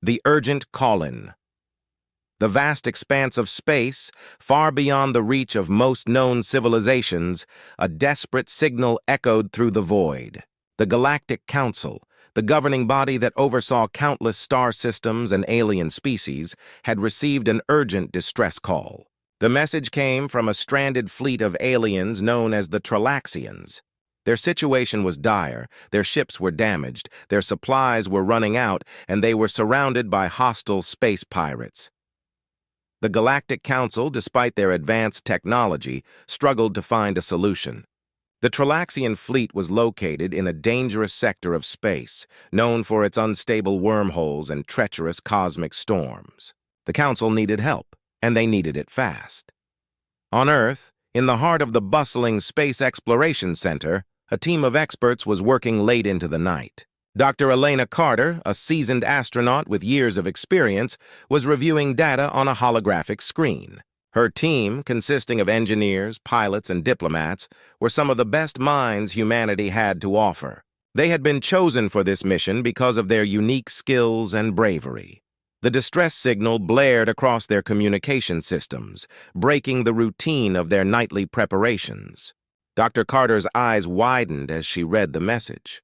The urgent call-in. The vast expanse of space, far beyond the reach of most known civilizations, a desperate signal echoed through the void. The Galactic Council, the governing body that oversaw countless star systems and alien species, had received an urgent distress call. The message came from a stranded fleet of aliens known as the Tralaxians. Their situation was dire, their ships were damaged, their supplies were running out, and they were surrounded by hostile space pirates. The Galactic Council, despite their advanced technology, struggled to find a solution. The Tralaxian fleet was located in a dangerous sector of space, known for its unstable wormholes and treacherous cosmic storms. The Council needed help, and they needed it fast. On Earth, in the heart of the bustling Space Exploration Center, a team of experts was working late into the night. Dr. Elena Carter, a seasoned astronaut with years of experience, was reviewing data on a holographic screen. Her team, consisting of engineers, pilots, and diplomats, were some of the best minds humanity had to offer. They had been chosen for this mission because of their unique skills and bravery. The distress signal blared across their communication systems, breaking the routine of their nightly preparations. Dr. Carter's eyes widened as she read the message.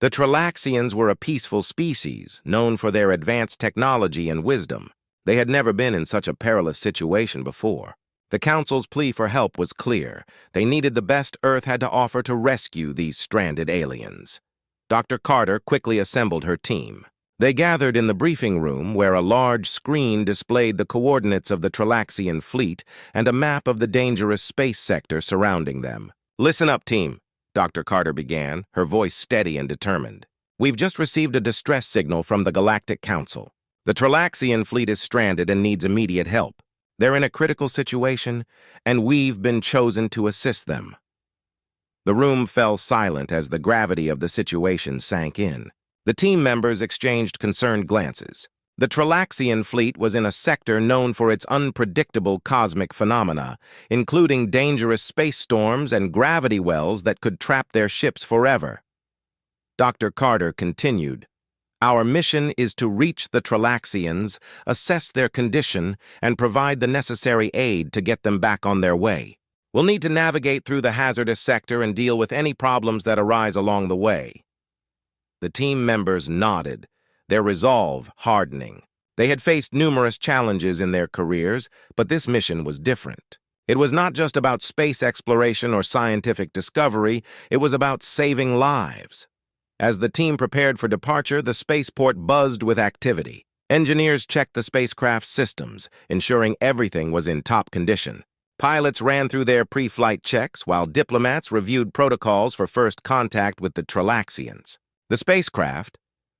The Tralaxians were a peaceful species, known for their advanced technology and wisdom. They had never been in such a perilous situation before. The Council's plea for help was clear. They needed the best Earth had to offer to rescue these stranded aliens. Dr. Carter quickly assembled her team. They gathered in the briefing room where a large screen displayed the coordinates of the Tralaxian fleet and a map of the dangerous space sector surrounding them. "Listen up, team," Dr. Carter began, her voice steady and determined. "We've just received a distress signal from the Galactic Council. The Tralaxian fleet is stranded and needs immediate help. They're in a critical situation, and we've been chosen to assist them." The room fell silent as the gravity of the situation sank in. The team members exchanged concerned glances. The Tralaxian fleet was in a sector known for its unpredictable cosmic phenomena, including dangerous space storms and gravity wells that could trap their ships forever. Dr. Carter continued, "Our mission is to reach the Tralaxians, assess their condition, and provide the necessary aid to get them back on their way. We'll need to navigate through the hazardous sector and deal with any problems that arise along the way." The team members nodded, their resolve hardening. They had faced numerous challenges in their careers, but this mission was different. It was not just about space exploration or scientific discovery, it was about saving lives. As the team prepared for departure, the spaceport buzzed with activity. Engineers checked the spacecraft's systems, ensuring everything was in top condition. Pilots ran through their pre-flight checks, while diplomats reviewed protocols for first contact with the Tralaxians. The spacecraft,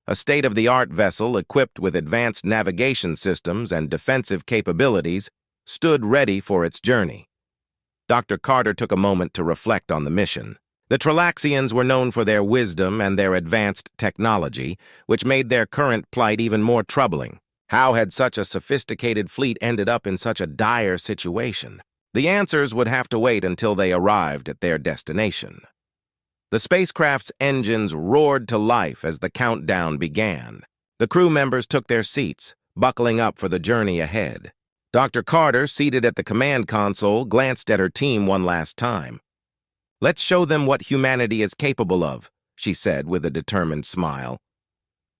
a state-of-the-art vessel equipped with advanced navigation systems and defensive capabilities, stood ready for its journey. Dr. Carter took a moment to reflect on the mission. The Tralaxians were known for their wisdom and their advanced technology, which made their current plight even more troubling. How had such a sophisticated fleet ended up in such a dire situation? The answers would have to wait until they arrived at their destination. The spacecraft's engines roared to life as the countdown began. The crew members took their seats, buckling up for the journey ahead. Dr. Carter, seated at the command console, glanced at her team one last time. "Let's show them what humanity is capable of," she said with a determined smile.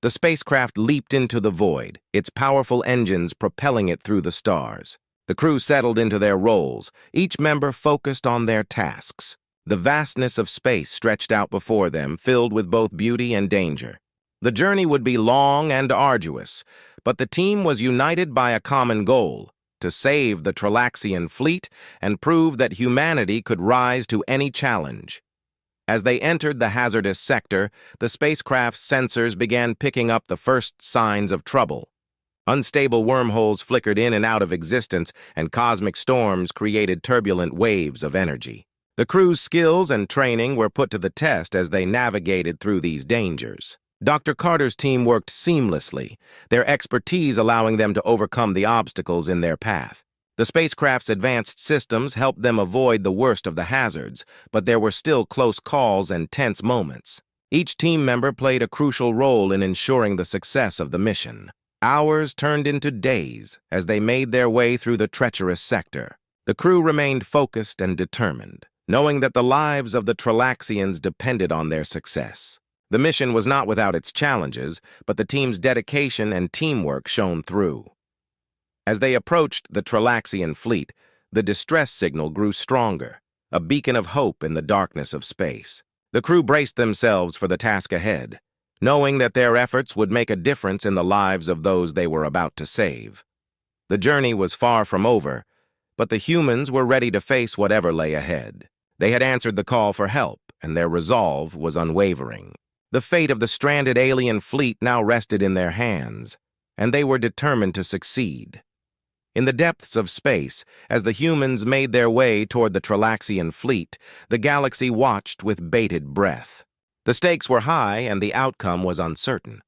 The spacecraft leaped into the void, its powerful engines propelling it through the stars. The crew settled into their roles, each member focused on their tasks. The vastness of space stretched out before them, filled with both beauty and danger. The journey would be long and arduous, but the team was united by a common goal: to save the Tralaxian fleet and prove that humanity could rise to any challenge. As they entered the hazardous sector, the spacecraft's sensors began picking up the first signs of trouble. Unstable wormholes flickered in and out of existence, and cosmic storms created turbulent waves of energy. The crew's skills and training were put to the test as they navigated through these dangers. Dr. Carter's team worked seamlessly, their expertise allowing them to overcome the obstacles in their path. The spacecraft's advanced systems helped them avoid the worst of the hazards, but there were still close calls and tense moments. Each team member played a crucial role in ensuring the success of the mission. Hours turned into days as they made their way through the treacherous sector. The crew remained focused and determined, knowing that the lives of the Tralaxians depended on their success. The mission was not without its challenges, but the team's dedication and teamwork shone through. As they approached the Tralaxian fleet, the distress signal grew stronger, a beacon of hope in the darkness of space. The crew braced themselves for the task ahead, knowing that their efforts would make a difference in the lives of those they were about to save. The journey was far from over, but the humans were ready to face whatever lay ahead. They had answered the call for help, and their resolve was unwavering. The fate of the stranded alien fleet now rested in their hands, and they were determined to succeed. In the depths of space, as the humans made their way toward the Tralaxian fleet, the galaxy watched with bated breath. The stakes were high and the outcome was uncertain.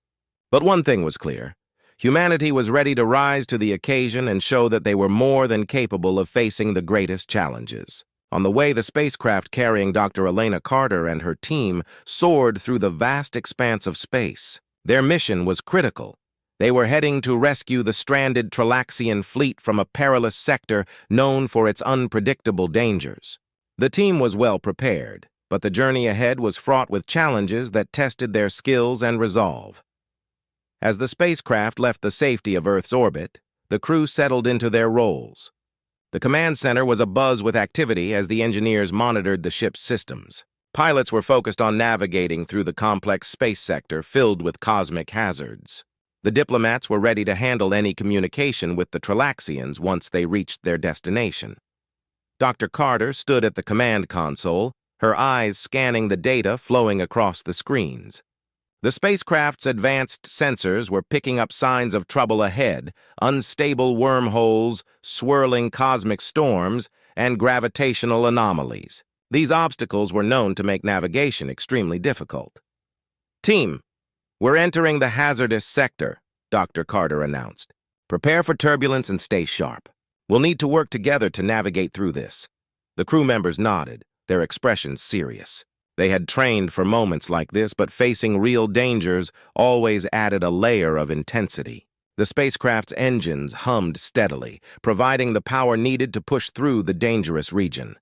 But one thing was clear. Humanity was ready to rise to the occasion and show that they were more than capable of facing the greatest challenges. On the way, the spacecraft carrying Dr. Elena Carter and her team soared through the vast expanse of space. Their mission was critical. They were heading to rescue the stranded Tralaxian fleet from a perilous sector known for its unpredictable dangers. The team was well prepared, but the journey ahead was fraught with challenges that tested their skills and resolve. As the spacecraft left the safety of Earth's orbit, the crew settled into their roles. The command center was abuzz with activity as the engineers monitored the ship's systems. Pilots were focused on navigating through the complex space sector filled with cosmic hazards. The diplomats were ready to handle any communication with the Tralaxians once they reached their destination. Dr. Carter stood at the command console, her eyes scanning the data flowing across the screens. The spacecraft's advanced sensors were picking up signs of trouble ahead, unstable wormholes, swirling cosmic storms, and gravitational anomalies. These obstacles were known to make navigation extremely difficult. "Team, we're entering the hazardous sector," Dr. Carter announced. "Prepare for turbulence and stay sharp. We'll need to work together to navigate through this." The crew members nodded, their expressions serious. They had trained for moments like this, but facing real dangers always added a layer of intensity. The spacecraft's engines hummed steadily, providing the power needed to push through the dangerous region.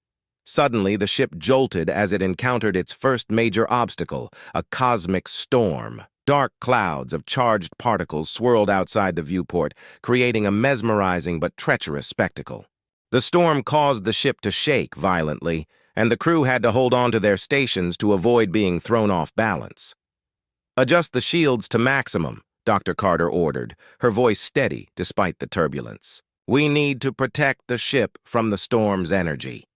Suddenly, the ship jolted as it encountered its first major obstacle, a cosmic storm. Dark clouds of charged particles swirled outside the viewport, creating a mesmerizing but treacherous spectacle. The storm caused the ship to shake violently, and the crew had to hold on to their stations to avoid being thrown off balance. "Adjust the shields to maximum," Dr. Carter ordered, her voice steady despite the turbulence. "We need to protect the ship from the storm's energy."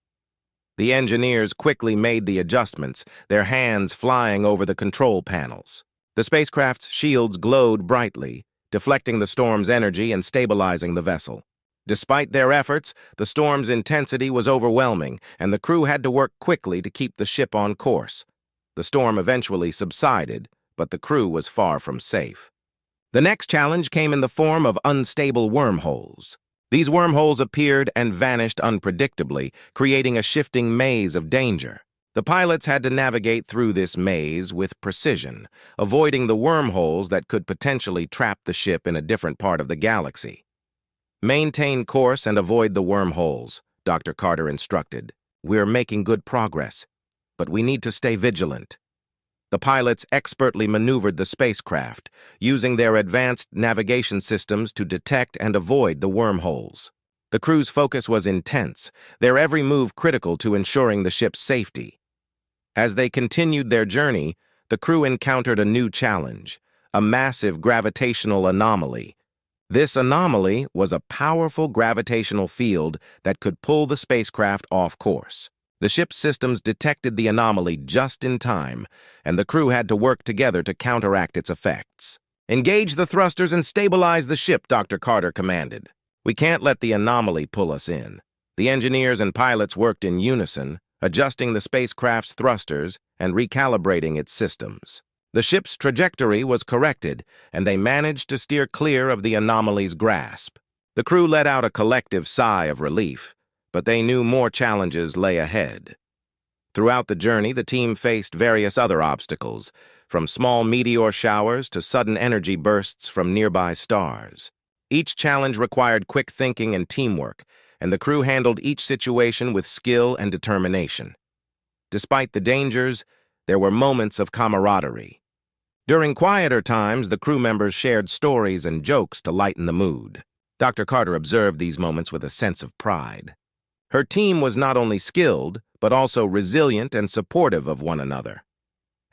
The engineers quickly made the adjustments, their hands flying over the control panels. The spacecraft's shields glowed brightly, deflecting the storm's energy and stabilizing the vessel. Despite their efforts, the storm's intensity was overwhelming, and the crew had to work quickly to keep the ship on course. The storm eventually subsided, but the crew was far from safe. The next challenge came in the form of unstable wormholes. These wormholes appeared and vanished unpredictably, creating a shifting maze of danger. The pilots had to navigate through this maze with precision, avoiding the wormholes that could potentially trap the ship in a different part of the galaxy. "Maintain course and avoid the wormholes," Dr. Carter instructed. "We're making good progress, but we need to stay vigilant." The pilots expertly maneuvered the spacecraft, using their advanced navigation systems to detect and avoid the wormholes. The crew's focus was intense, their every move critical to ensuring the ship's safety. As they continued their journey, the crew encountered a new challenge, a massive gravitational anomaly. This anomaly was a powerful gravitational field that could pull the spacecraft off course. The ship's systems detected the anomaly just in time, and the crew had to work together to counteract its effects. "Engage the thrusters and stabilize the ship," Dr. Carter commanded. "We can't let the anomaly pull us in." The engineers and pilots worked in unison, adjusting the spacecraft's thrusters and recalibrating its systems. The ship's trajectory was corrected, and they managed to steer clear of the anomaly's grasp. The crew let out a collective sigh of relief, but they knew more challenges lay ahead. Throughout the journey, the team faced various other obstacles. from small meteor showers to sudden energy bursts from nearby stars. Each challenge required quick thinking and teamwork, and the crew handled each situation with skill and determination. Despite the dangers, there were moments of camaraderie. During quieter times, the crew members shared stories and jokes to lighten the mood. Dr. Carter observed these moments with a sense of pride. Her team was not only skilled, but also resilient and supportive of one another.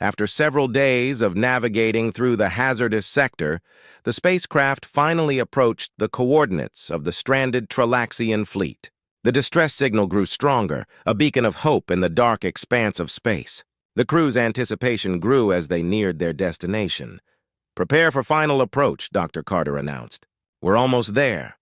After several days of navigating through the hazardous sector, the spacecraft finally approached the coordinates of the stranded Tralaxian fleet. The distress signal grew stronger, a beacon of hope in the dark expanse of space. The crew's anticipation grew as they neared their destination. "Prepare for final approach," Dr. Carter announced. "We're almost there."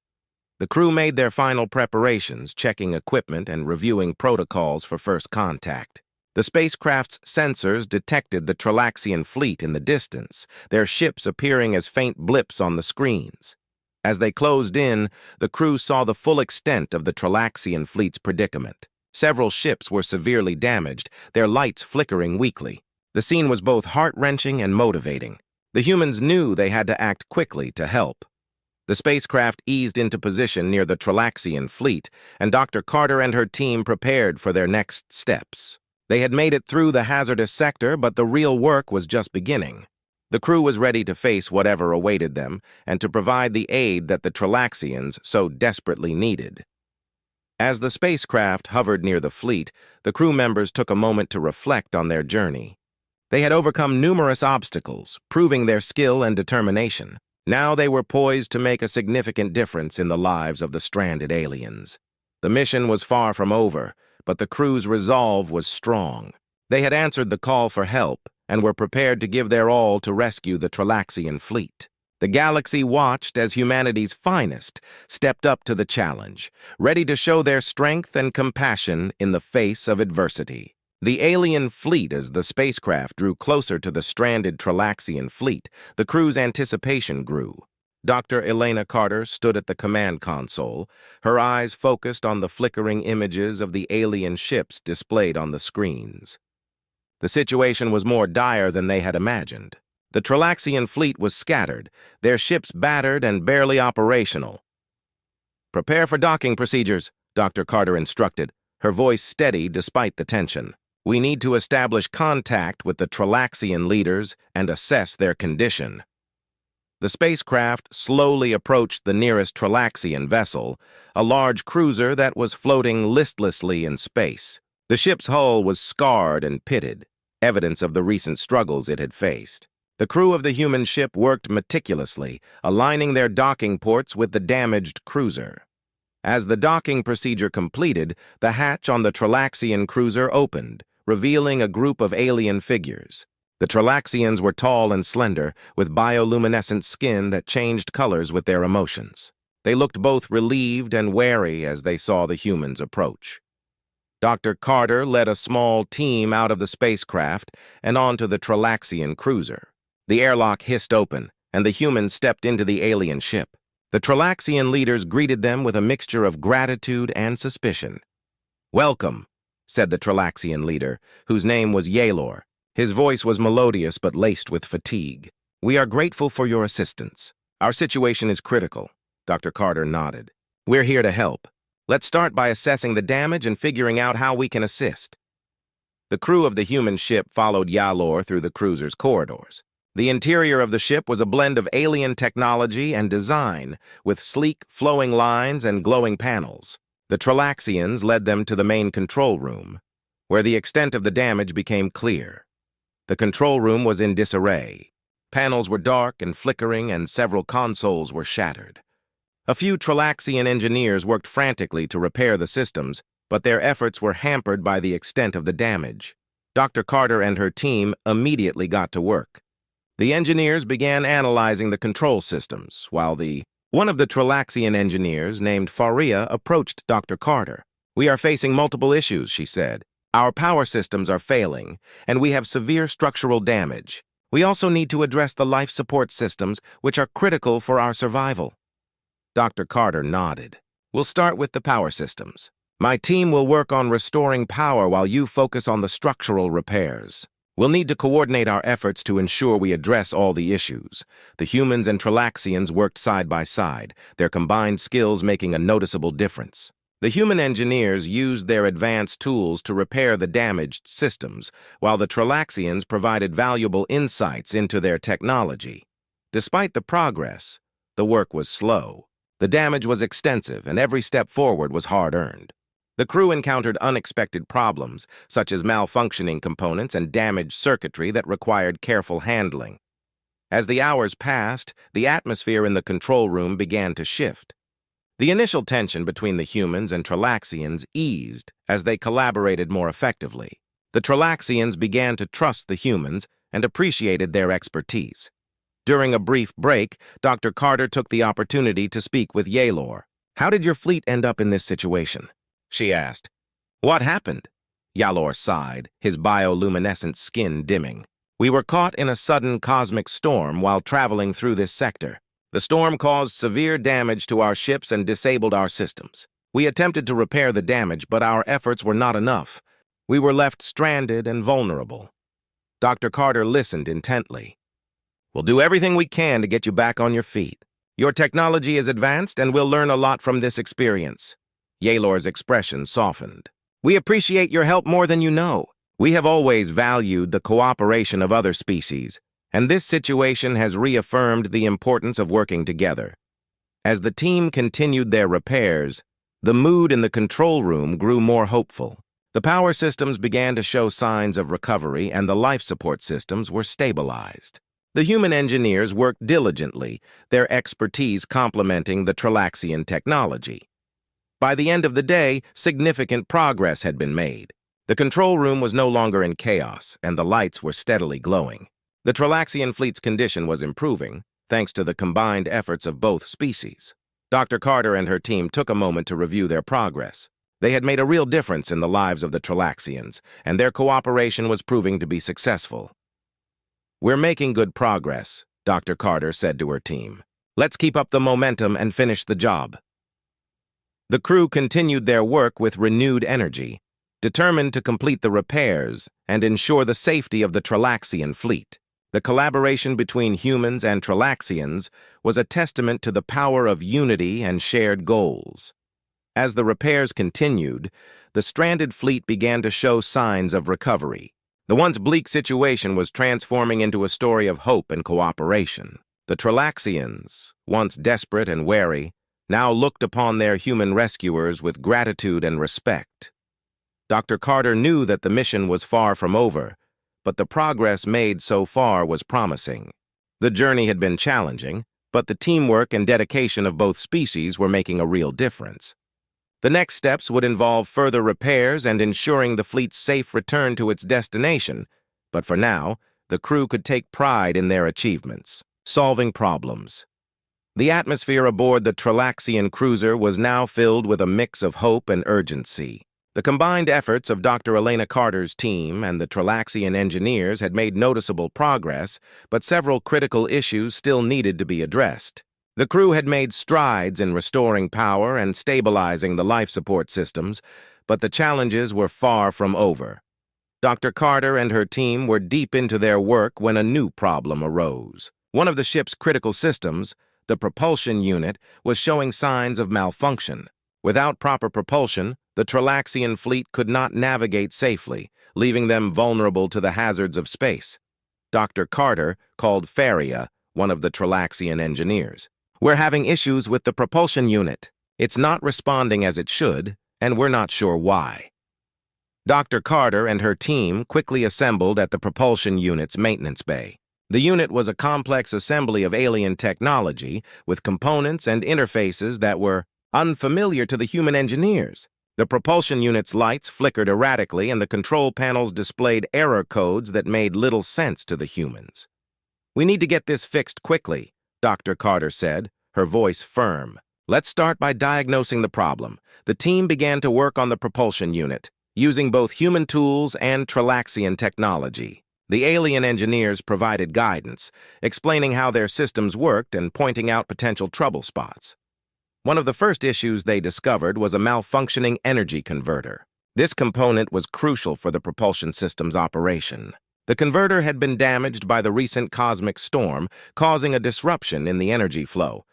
The crew made their final preparations, checking equipment and reviewing protocols for first contact. The spacecraft's sensors detected the Tralaxian fleet in the distance, their ships appearing as faint blips on the screens. As they closed in, the crew saw the full extent of the Tralaxian fleet's predicament. Several ships were severely damaged, their lights flickering weakly. The scene was both heart-wrenching and motivating. The humans knew they had to act quickly to help. The spacecraft eased into position near the Tralaxian fleet, and Dr. Carter and her team prepared for their next steps. They had made it through the hazardous sector, but the real work was just beginning. The crew was ready to face whatever awaited them and to provide the aid that the Tralaxians so desperately needed. As the spacecraft hovered near the fleet, the crew members took a moment to reflect on their journey. They had overcome numerous obstacles, proving their skill and determination. Now they were poised to make a significant difference in the lives of the stranded aliens. The mission was far from over, but the crew's resolve was strong. They had answered the call for help and were prepared to give their all to rescue the Tralaxian fleet. The galaxy watched as humanity's finest stepped up to the challenge, ready to show their strength and compassion in the face of adversity. The alien fleet, as the spacecraft drew closer to the stranded Tralaxian fleet, the crew's anticipation grew. Dr. Elena Carter stood at the command console, her eyes focused on the flickering images of the alien ships displayed on the screens. The situation was more dire than they had imagined. The Tralaxian fleet was scattered, their ships battered and barely operational. "Prepare for docking procedures," Dr. Carter instructed, her voice steady despite the tension. "We need to establish contact with the Tralaxian leaders and assess their condition." The spacecraft slowly approached the nearest Tralaxian vessel, a large cruiser that was floating listlessly in space. The ship's hull was scarred and pitted, evidence of the recent struggles it had faced. The crew of the human ship worked meticulously, aligning their docking ports with the damaged cruiser. As the docking procedure completed, the hatch on the Tralaxian cruiser opened, revealing a group of alien figures. The Tralaxians were tall and slender, with bioluminescent skin that changed colors with their emotions. They looked both relieved and wary as they saw the humans approach. Dr. Carter led a small team out of the spacecraft and onto the Tralaxian cruiser. The airlock hissed open, and the humans stepped into the alien ship. The Tralaxian leaders greeted them with a mixture of gratitude and suspicion. "Welcome," said the Tralaxian leader, whose name was Yalor. His voice was melodious but laced with fatigue. "We are grateful for your assistance. Our situation is critical." Dr. Carter nodded. "We're here to help. Let's start by assessing the damage and figuring out how we can assist." The crew of the human ship followed Yalor through the cruiser's corridors. The interior of the ship was a blend of alien technology and design, with sleek, flowing lines and glowing panels. The Tralaxians led them to the main control room, where the extent of the damage became clear. The control room was in disarray. Panels were dark and flickering, and several consoles were shattered. A few Tralaxian engineers worked frantically to repair the systems, but their efforts were hampered by the extent of the damage. Dr. Carter and her team immediately got to work. The engineers began analyzing the control systems, while one of the Tralaxian engineers, named Faria, approached Dr. Carter. "We are facing multiple issues," she said. "Our power systems are failing, and we have severe structural damage. We also need to address the life support systems, which are critical for our survival." Dr. Carter nodded. "We'll start with the power systems. My team will work on restoring power while you focus on the structural repairs." We'll need to coordinate our efforts to ensure we address all the issues. The humans and Tralaxians worked side by side, their combined skills making a noticeable difference. The human engineers used their advanced tools to repair the damaged systems, while the Tralaxians provided valuable insights into their technology. Despite the progress, the work was slow. The damage was extensive, and every step forward was hard-earned. The crew encountered unexpected problems, such as malfunctioning components and damaged circuitry that required careful handling. As the hours passed, the atmosphere in the control room began to shift. The initial tension between the humans and Tralaxians eased as they collaborated more effectively. The Tralaxians began to trust the humans and appreciated their expertise. During a brief break, Dr. Carter took the opportunity to speak with Yaelor. "How did your fleet end up in this situation?" she asked. "What happened?" Yaelor sighed, his bioluminescent skin dimming. "We were caught in a sudden cosmic storm while traveling through this sector. The storm caused severe damage to our ships and disabled our systems. We attempted to repair the damage, but our efforts were not enough. We were left stranded and vulnerable." Dr. Carter listened intently. "We'll do everything we can to get you back on your feet. Your technology is advanced, and we'll learn a lot from this experience." Yaelor's expression softened. "We appreciate your help more than you know. We have always valued the cooperation of other species, and this situation has reaffirmed the importance of working together." As the team continued their repairs, the mood in the control room grew more hopeful. The power systems began to show signs of recovery, and the life support systems were stabilized. The human engineers worked diligently, their expertise complementing the Tralaxian technology. By the end of the day, significant progress had been made. The control room was no longer in chaos, and the lights were steadily glowing. The Tralaxian fleet's condition was improving, thanks to the combined efforts of both species. Dr. Carter and her team took a moment to review their progress. They had made a real difference in the lives of the Tralaxians, and their cooperation was proving to be successful. "We're making good progress," Dr. Carter said to her team. "Let's keep up the momentum and finish the job." The crew continued their work with renewed energy, determined to complete the repairs and ensure the safety of the Tralaxian fleet. The collaboration between humans and Tralaxians was a testament to the power of unity and shared goals. As the repairs continued, the stranded fleet began to show signs of recovery. The once bleak situation was transforming into a story of hope and cooperation. The Tralaxians, once desperate and wary, now looked upon their human rescuers with gratitude and respect. Dr. Carter knew that the mission was far from over, but the progress made so far was promising. The journey had been challenging, but the teamwork and dedication of both species were making a real difference. The next steps would involve further repairs and ensuring the fleet's safe return to its destination, but for now, the crew could take pride in their achievements, solving problems. The atmosphere aboard the Tralaxian cruiser was now filled with a mix of hope and urgency. The combined efforts of Dr. Elena Carter's team and the Tralaxian engineers had made noticeable progress, but several critical issues still needed to be addressed. The crew had made strides in restoring power and stabilizing the life support systems, but the challenges were far from over. Dr. Carter and her team were deep into their work when a new problem arose. One of the ship's critical systems, the propulsion unit, was showing signs of malfunction. Without proper propulsion, the Tralaxian fleet could not navigate safely, leaving them vulnerable to the hazards of space. Dr. Carter called Faria, one of the Tralaxian engineers. "We're having issues with the propulsion unit. It's not responding as it should, and we're not sure why." Dr. Carter and her team quickly assembled at the propulsion unit's maintenance bay. The unit was a complex assembly of alien technology with components and interfaces that were unfamiliar to the human engineers. The propulsion unit's lights flickered erratically, and the control panels displayed error codes that made little sense to the humans. "We need to get this fixed quickly," Dr. Carter said, her voice firm. "Let's start by diagnosing the problem." The team began to work on the propulsion unit, using both human tools and Tralaxian technology. The alien engineers provided guidance, explaining how their systems worked and pointing out potential trouble spots. One of the first issues they discovered was a malfunctioning energy converter. This component was crucial for the propulsion system's operation. The converter had been damaged by the recent cosmic storm, causing a disruption in the energy flow.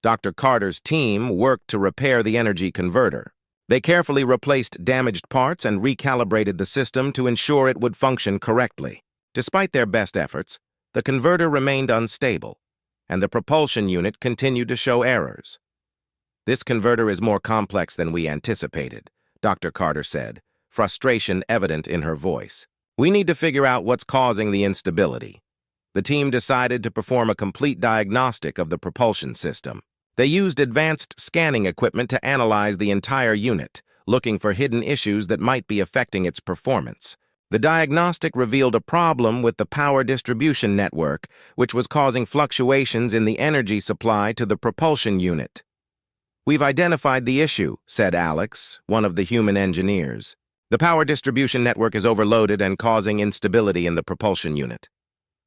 Dr. Carter's team worked to repair the energy converter. They carefully replaced damaged parts and recalibrated the system to ensure it would function correctly. Despite their best efforts, the converter remained unstable, and the propulsion unit continued to show errors. "This converter is more complex than we anticipated," Dr. Carter said, frustration evident in her voice. "We need to figure out what's causing the instability." The team decided to perform a complete diagnostic of the propulsion system. They used advanced scanning equipment to analyze the entire unit, looking for hidden issues that might be affecting its performance. The diagnostic revealed a problem with the power distribution network, which was causing fluctuations in the energy supply to the propulsion unit. "We've identified the issue," said Alex, one of the human engineers. "The power distribution network is overloaded and causing instability in the propulsion unit."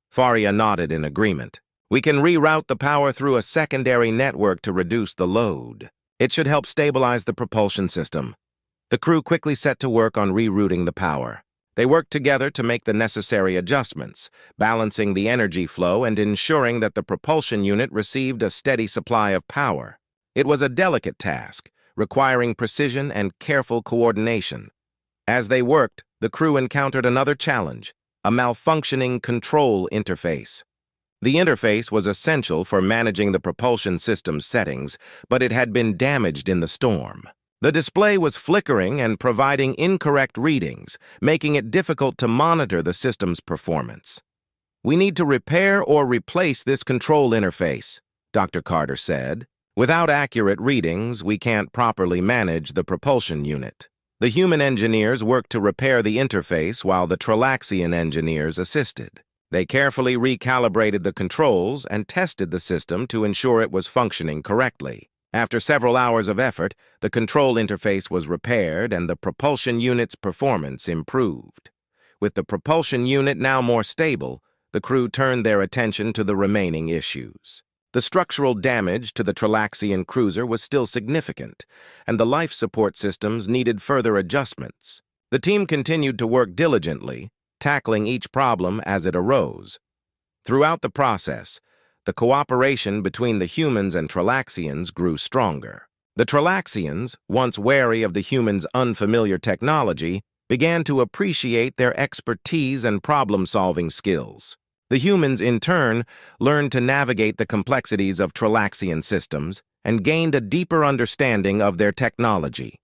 Faria nodded in agreement. "We can reroute the power through a secondary network to reduce the load. It should help stabilize the propulsion system." The crew quickly set to work on rerouting the power. They worked together to make the necessary adjustments, balancing the energy flow and ensuring that the propulsion unit received a steady supply of power. It was a delicate task, requiring precision and careful coordination. As they worked, the crew encountered another challenge: a malfunctioning control interface. The interface was essential for managing the propulsion system's settings, but it had been damaged in the storm. The display was flickering and providing incorrect readings, making it difficult to monitor the system's performance. "We need to repair or replace this control interface," Dr. Carter said. "Without accurate readings, we can't properly manage the propulsion unit." The human engineers worked to repair the interface while the Tralaxian engineers assisted. They carefully recalibrated the controls and tested the system to ensure it was functioning correctly. After several hours of effort, the control interface was repaired and the propulsion unit's performance improved. With the propulsion unit now more stable, the crew turned their attention to the remaining issues. The structural damage to the Tralaxian cruiser was still significant, and the life support systems needed further adjustments. The team continued to work diligently, tackling each problem as it arose. Throughout the process, the cooperation between the humans and Tralaxians grew stronger. The Tralaxians, once wary of the humans' unfamiliar technology, began to appreciate their expertise and problem-solving skills. The humans, in turn, learned to navigate the complexities of Tralaxian systems and gained a deeper understanding of their technology.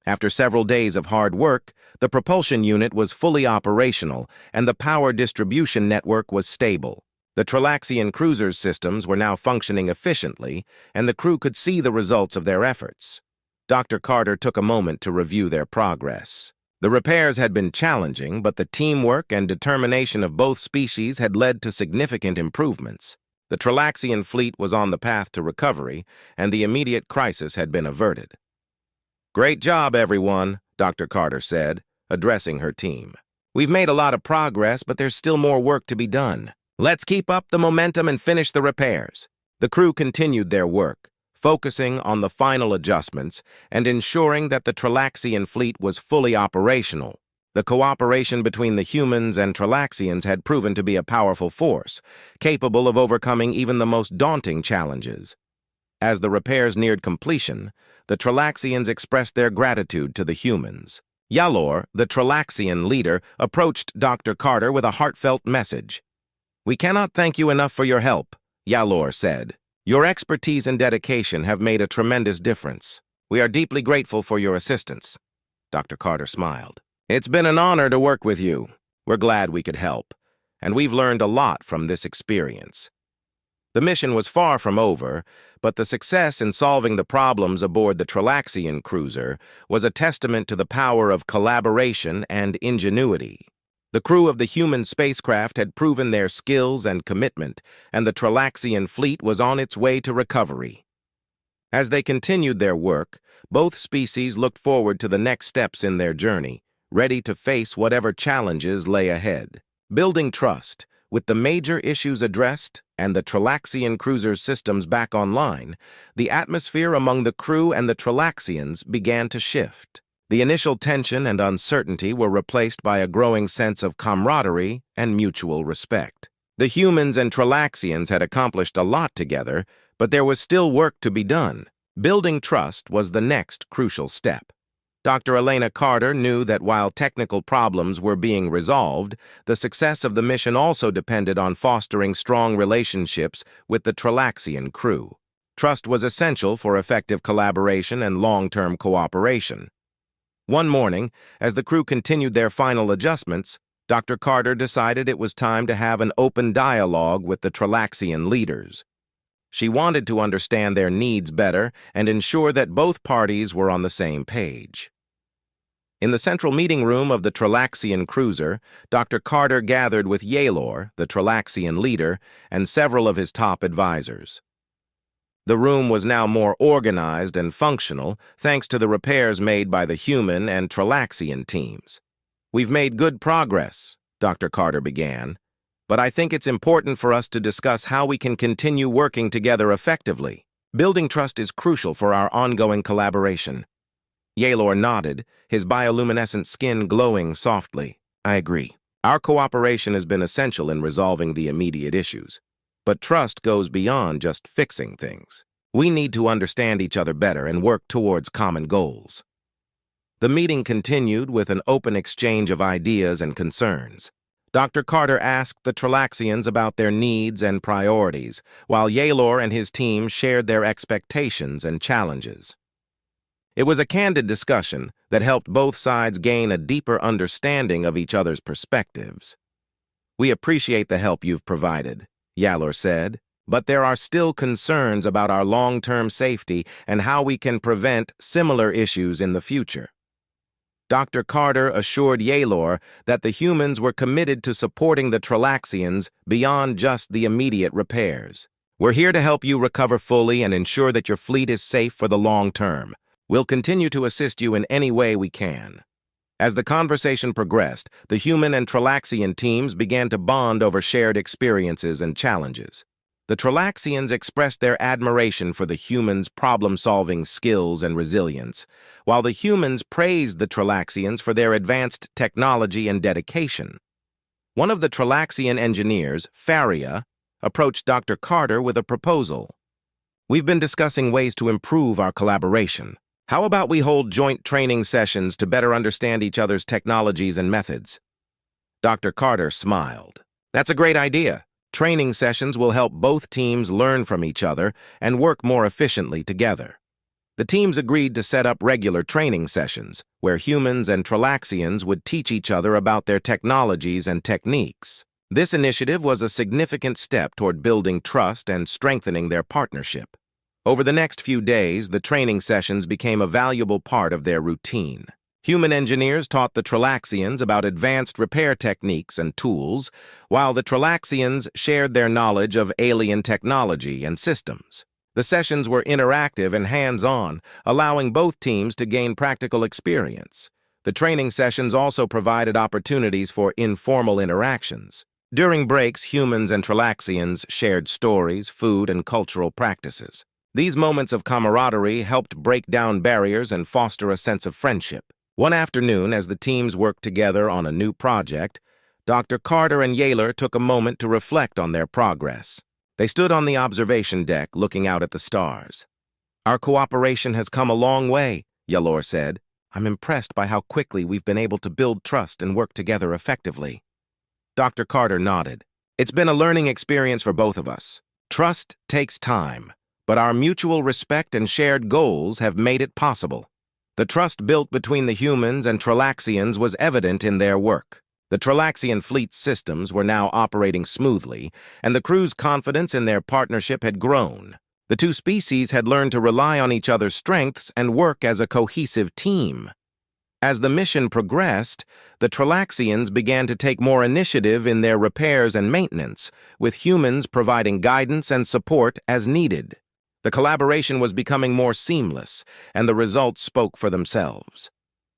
After several days of hard work, the propulsion unit was fully operational and the power distribution network was stable. The Tralaxian cruiser's systems were now functioning efficiently, and the crew could see the results of their efforts. Dr. Carter took a moment to review their progress. The repairs had been challenging, but the teamwork and determination of both species had led to significant improvements. The Tralaxian fleet was on the path to recovery, and the immediate crisis had been averted. "Great job, everyone," Dr. Carter said, addressing her team. "We've made a lot of progress, but there's still more work to be done. Let's keep up the momentum and finish the repairs." The crew continued their work, focusing on the final adjustments and ensuring that the Tralaxian fleet was fully operational. The cooperation between the humans and Tralaxians had proven to be a powerful force, capable of overcoming even the most daunting challenges. As the repairs neared completion, the Tralaxians expressed their gratitude to the humans. Yalor, the Tralaxian leader, approached Dr. Carter with a heartfelt message. "We cannot thank you enough for your help," Yalor said. "Your expertise and dedication have made a tremendous difference. We are deeply grateful for your assistance." Dr. Carter smiled. "It's been an honor to work with you. We're glad we could help, and we've learned a lot from this experience." The mission was far from over, but the success in solving the problems aboard the Tralaxian cruiser was a testament to the power of collaboration and ingenuity. The crew of the human spacecraft had proven their skills and commitment, and the Tralaxian fleet was on its way to recovery. As they continued their work, both species looked forward to the next steps in their journey, ready to face whatever challenges lay ahead. Building trust, with the major issues addressed and the Tralaxian cruiser's systems back online, the atmosphere among the crew and the Tralaxians began to shift. The initial tension and uncertainty were replaced by a growing sense of camaraderie and mutual respect. The humans and Tralaxians had accomplished a lot together, but there was still work to be done. Building trust was the next crucial step. Dr. Elena Carter knew that while technical problems were being resolved, the success of the mission also depended on fostering strong relationships with the Tralaxian crew. Trust was essential for effective collaboration and long-term cooperation. One morning, as the crew continued their final adjustments, Dr. Carter decided it was time to have an open dialogue with the Tralaxian leaders. She wanted to understand their needs better and ensure that both parties were on the same page. In the central meeting room of the Tralaxian cruiser, Dr. Carter gathered with Yalor, the Tralaxian leader, and several of his top advisors. The room was now more organized and functional thanks to the repairs made by the human and Tralaxian teams. "We've made good progress," Dr. Carter began, "but I think it's important for us to discuss how we can continue working together effectively. Building trust is crucial for our ongoing collaboration." Yalor nodded, his bioluminescent skin glowing softly. "I agree. Our cooperation has been essential in resolving the immediate issues. But trust goes beyond just fixing things. We need to understand each other better and work towards common goals." The meeting continued with an open exchange of ideas and concerns. Dr. Carter asked the Tralaxians about their needs and priorities, while Yalor and his team shared their expectations and challenges. It was a candid discussion that helped both sides gain a deeper understanding of each other's perspectives. "We appreciate the help you've provided," Yalor said, "but there are still concerns about our long-term safety and how we can prevent similar issues in the future." Dr. Carter assured Yalor that the humans were committed to supporting the Tralaxians beyond just the immediate repairs. "We're here to help you recover fully and ensure that your fleet is safe for the long term. We'll continue to assist you in any way we can." As the conversation progressed, the human and Tralaxian teams began to bond over shared experiences and challenges. The Tralaxians expressed their admiration for the humans' problem-solving skills and resilience, while the humans praised the Tralaxians for their advanced technology and dedication. One of the Tralaxian engineers, Faria, approached Dr. Carter with a proposal. "We've been discussing ways to improve our collaboration. How about we hold joint training sessions to better understand each other's technologies and methods?" Dr. Carter smiled. "That's a great idea. Training sessions will help both teams learn from each other and work more efficiently together." The teams agreed to set up regular training sessions, where humans and Tralaxians would teach each other about their technologies and techniques. This initiative was a significant step toward building trust and strengthening their partnership. Over the next few days, the training sessions became a valuable part of their routine. Human engineers taught the Tralaxians about advanced repair techniques and tools, while the Tralaxians shared their knowledge of alien technology and systems. The sessions were interactive and hands-on, allowing both teams to gain practical experience. The training sessions also provided opportunities for informal interactions. During breaks, humans and Tralaxians shared stories, food, and cultural practices. These moments of camaraderie helped break down barriers and foster a sense of friendship. One afternoon, as the teams worked together on a new project, Dr. Carter and Yalor took a moment to reflect on their progress. They stood on the observation deck, looking out at the stars. "Our cooperation has come a long way," Yalor said. "I'm impressed by how quickly we've been able to build trust and work together effectively." Dr. Carter nodded. "It's been a learning experience for both of us. Trust takes time, but our mutual respect and shared goals have made it possible." The trust built between the humans and Tralaxians was evident in their work. The Tralaxian fleet's systems were now operating smoothly, and the crew's confidence in their partnership had grown. The two species had learned to rely on each other's strengths and work as a cohesive team. As the mission progressed, the Tralaxians began to take more initiative in their repairs and maintenance, with humans providing guidance and support as needed. The collaboration was becoming more seamless, and the results spoke for themselves.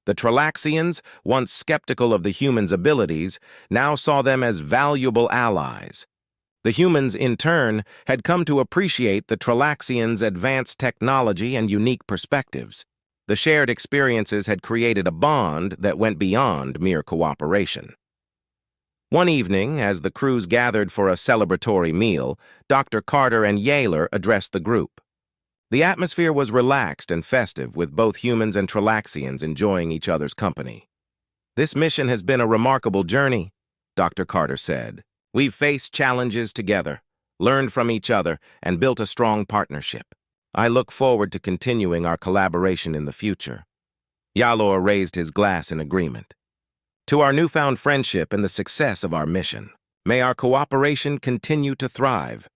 The Tralaxians, once skeptical of the humans' abilities, now saw them as valuable allies. The humans, in turn, had come to appreciate the Tralaxians' advanced technology and unique perspectives. The shared experiences had created a bond that went beyond mere cooperation. One evening, as the crews gathered for a celebratory meal, Dr. Carter and Yaler addressed the group. The atmosphere was relaxed and festive, with both humans and Tralaxians enjoying each other's company. "This mission has been a remarkable journey," Dr. Carter said. "We've faced challenges together, learned from each other, and built a strong partnership. I look forward to continuing our collaboration in the future." Yalor raised his glass in agreement. "To our newfound friendship and the success of our mission. May our cooperation continue to thrive."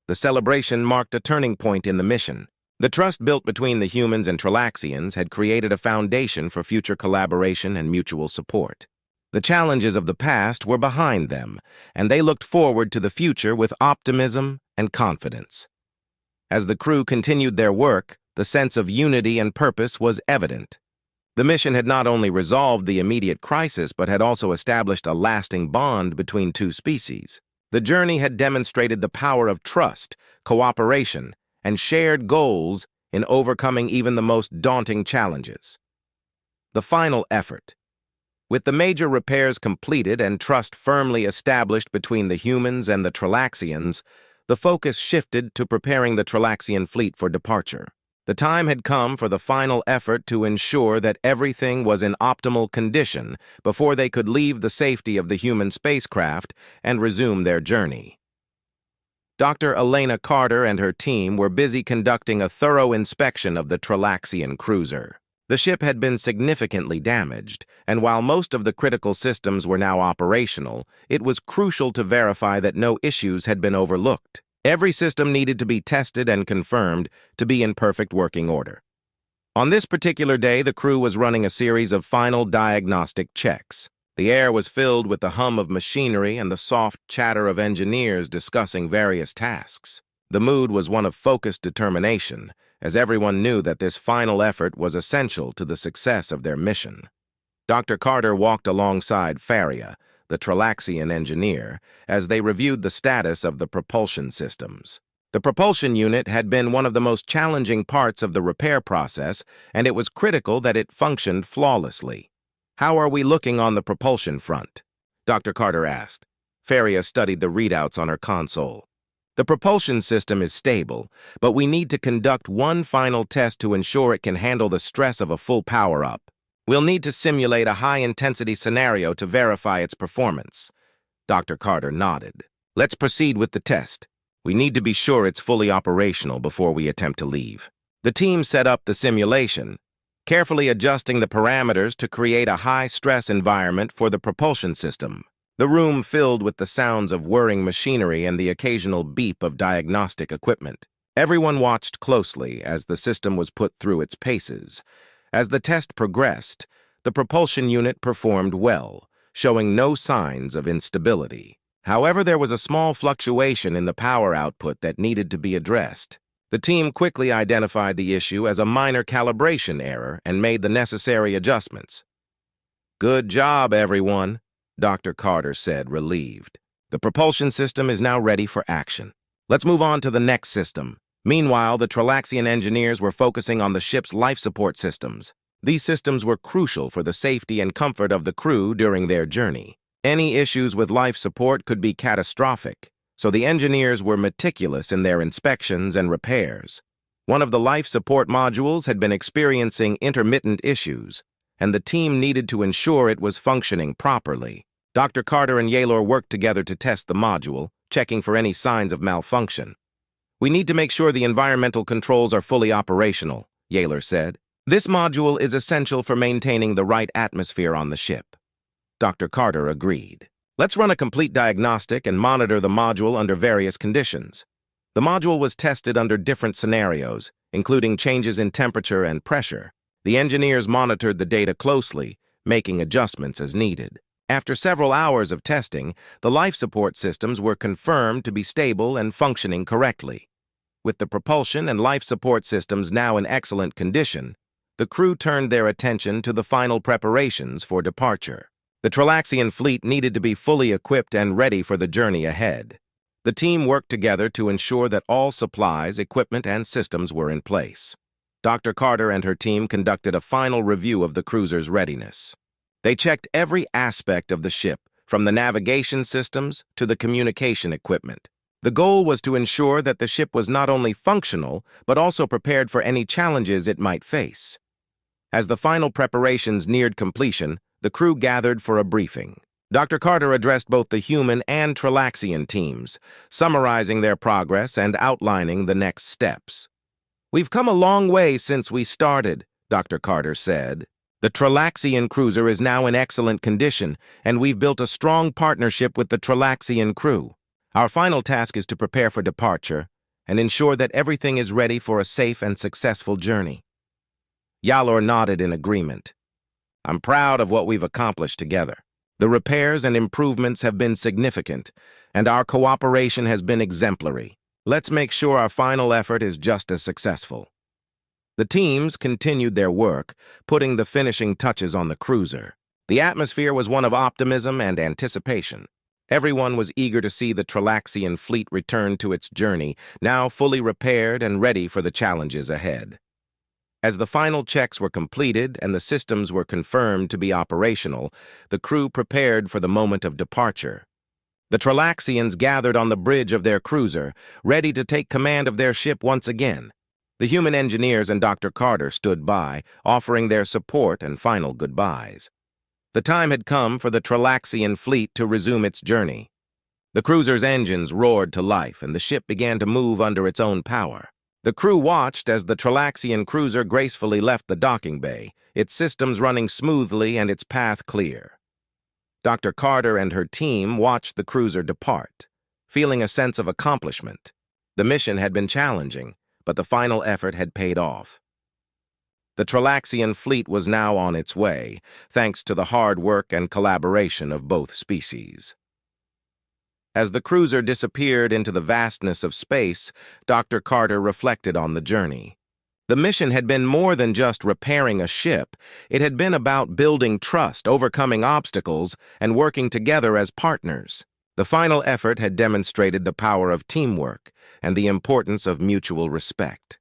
The celebration marked a turning point in the mission. The trust built between the humans and Tralaxians had created a foundation for future collaboration and mutual support. The challenges of the past were behind them, and they looked forward to the future with optimism and confidence. As the crew continued their work, the sense of unity and purpose was evident. The mission had not only resolved the immediate crisis, but had also established a lasting bond between two species. The journey had demonstrated the power of trust, cooperation, and shared goals in overcoming even the most daunting challenges. The final effort. With the major repairs completed and trust firmly established between the humans and the Tralaxians, the focus shifted to preparing the Tralaxian fleet for departure. The time had come for the final effort to ensure that everything was in optimal condition before they could leave the safety of the human spacecraft and resume their journey. Dr. Elena Carter and her team were busy conducting a thorough inspection of the Tralaxian cruiser. The ship had been significantly damaged, and while most of the critical systems were now operational, it was crucial to verify that no issues had been overlooked. Every system needed to be tested and confirmed to be in perfect working order. On this particular day, the crew was running a series of final diagnostic checks. The air was filled with the hum of machinery and the soft chatter of engineers discussing various tasks. The mood was one of focused determination, as everyone knew that this final effort was essential to the success of their mission. Dr. Carter walked alongside Faria, the Tralaxian engineer, as they reviewed the status of the propulsion systems. The propulsion unit had been one of the most challenging parts of the repair process, and it was critical that it functioned flawlessly. "How are we looking on the propulsion front?" Dr. Carter asked. Faria studied the readouts on her console. "The propulsion system is stable, but we need to conduct one final test to ensure it can handle the stress of a full power-up. We'll need to simulate a high-intensity scenario to verify its performance." Dr. Carter nodded. "Let's proceed with the test. We need to be sure it's fully operational before we attempt to leave." The team set up the simulation, carefully adjusting the parameters to create a high-stress environment for the propulsion system. The room filled with the sounds of whirring machinery and the occasional beep of diagnostic equipment. Everyone watched closely as the system was put through its paces. As the test progressed, the propulsion unit performed well, showing no signs of instability. However, there was a small fluctuation in the power output that needed to be addressed. The team quickly identified the issue as a minor calibration error and made the necessary adjustments. "Good job, everyone," Dr. Carter said, relieved. "The propulsion system is now ready for action. Let's move on to the next system." Meanwhile, the Tralaxian engineers were focusing on the ship's life support systems. These systems were crucial for the safety and comfort of the crew during their journey. Any issues with life support could be catastrophic, so the engineers were meticulous in their inspections and repairs. One of the life support modules had been experiencing intermittent issues, and the team needed to ensure it was functioning properly. Dr. Carter and Yaler worked together to test the module, checking for any signs of malfunction. "We need to make sure the environmental controls are fully operational," Yaler said. "This module is essential for maintaining the right atmosphere on the ship." Dr. Carter agreed. "Let's run a complete diagnostic and monitor the module under various conditions." The module was tested under different scenarios, including changes in temperature and pressure. The engineers monitored the data closely, making adjustments as needed. After several hours of testing, the life support systems were confirmed to be stable and functioning correctly. With the propulsion and life support systems now in excellent condition, the crew turned their attention to the final preparations for departure. The Tralaxian fleet needed to be fully equipped and ready for the journey ahead. The team worked together to ensure that all supplies, equipment, and systems were in place. Dr. Carter and her team conducted a final review of the cruiser's readiness. They checked every aspect of the ship, from the navigation systems to the communication equipment. The goal was to ensure that the ship was not only functional, but also prepared for any challenges it might face. As the final preparations neared completion, the crew gathered for a briefing. Dr. Carter addressed both the human and Tralaxian teams, summarizing their progress and outlining the next steps. "We've come a long way since we started," Dr. Carter said. "The Tralaxian cruiser is now in excellent condition, and we've built a strong partnership with the Tralaxian crew. Our final task is to prepare for departure and ensure that everything is ready for a safe and successful journey." Yalor nodded in agreement. "I'm proud of what we've accomplished together. The repairs and improvements have been significant, and our cooperation has been exemplary. Let's make sure our final effort is just as successful." The teams continued their work, putting the finishing touches on the cruiser. The atmosphere was one of optimism and anticipation. Everyone was eager to see the Tralaxian fleet return to its journey, now fully repaired and ready for the challenges ahead. As the final checks were completed and the systems were confirmed to be operational, the crew prepared for the moment of departure. The Tralaxians gathered on the bridge of their cruiser, ready to take command of their ship once again. The human engineers and Dr. Carter stood by, offering their support and final goodbyes. The time had come for the Tralaxian fleet to resume its journey. The cruiser's engines roared to life, and the ship began to move under its own power. The crew watched as the Tralaxian cruiser gracefully left the docking bay, its systems running smoothly and its path clear. Dr. Carter and her team watched the cruiser depart, feeling a sense of accomplishment. The mission had been challenging, but the final effort had paid off. The Tralaxian fleet was now on its way, thanks to the hard work and collaboration of both species. As the cruiser disappeared into the vastness of space, Dr. Carter reflected on the journey. The mission had been more than just repairing a ship. It had been about building trust, overcoming obstacles, and working together as partners. The final effort had demonstrated the power of teamwork and the importance of mutual respect.